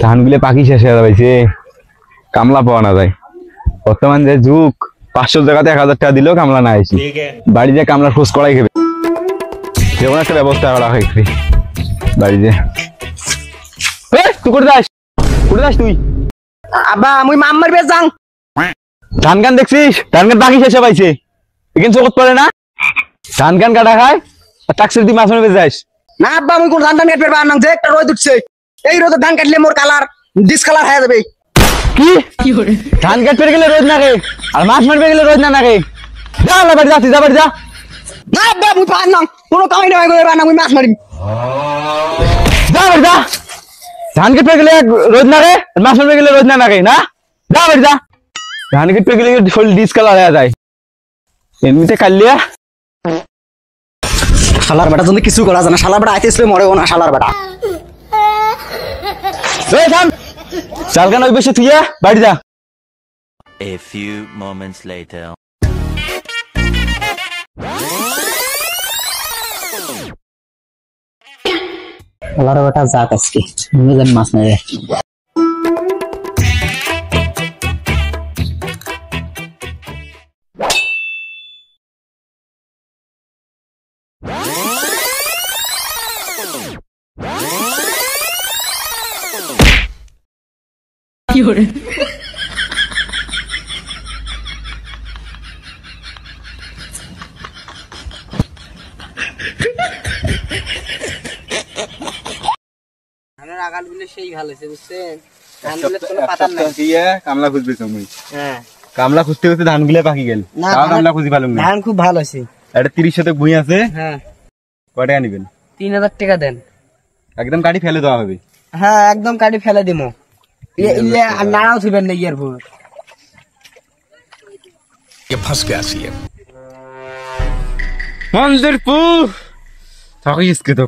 ধানগুলো পাখি শেষ হয়ে যাচ্ছে, কামলা পাওয়া না যায়। বর্তমান যে যুগ, 500 টাকাতে 1000 টাকা দিলেও কামলা না আসি, বাড়ি যে কামলার খোঁজ করাই খেবে, যেমন একটা ব্যবস্থা করা হয়েছে বাড়িতে। তুই কোথায় যাস তুই? আব্বা আমি মাম্মার বেশ যাং। ধান গান দেখছিস? ধান গান পাখি শেষে পাইছে, এখানে চোখত পড়ে না? ধান গান কাটা খায় আর টাক্সের দিয়ে মাছ মারবে যাস না আব্বা আমি কোন ধান টান কাটবে না, যে একটা রোদ উঠছে, এই রোদে ধান কাটলে মোর কালার ডিসকালার হয়ে যাবে। কি ধান কাটতে গেলে রোদ না রে, আর মাছ মারবে গেলে রোদ না রে? যা বাড়ি যা, তুই যা বাড়ি যা। না আব্বা আমি পার না, কোনো কামাই না করে না, আমি মাছ মারিম। যা বাড়ি যা, ধান কাটতে গেলে রোদ না রে, আর মাছ মারবে গেলে রোদ না রে, না যা বাড়ি যা। ধান কাটতে গেলে শরীর ডিসকালার হয়ে যায়, এমনিতে কাটলিয়া। শালার বেটা যদি কিছু করা যায় না, শালার বেটা আইতেছিল মরেও না, শালার বেটা। চাল গান ওই বেশি তুই বাড়ি যা। A few moments later. শালার বেটা যাক আজকে মিলেন মাছ নেবে। কি করে সেই ভালো হয়েছে বুঝছেন, কামলা খুঁজবে তুমি? হ্যাঁ কামলা খুঁজতে খুঁজতে ধান গুলো পাকি গেল, কামলা খুঁজি ভালো ধান খুব ভালো হয়েছে। একটা 30 শতক ভুঁই আছে, হ্যাঁ কয় টাকা নিবেন? 3000 টাকা দেন। একদম কাটি ফেলে দেওয়া হবে? হ্যাঁ একদম কাটি ফেলে দিমো, নাড়াও থিবেন না ইয়ার ভুল। फंस गया सी है मंदिर पू थाकी इसके तो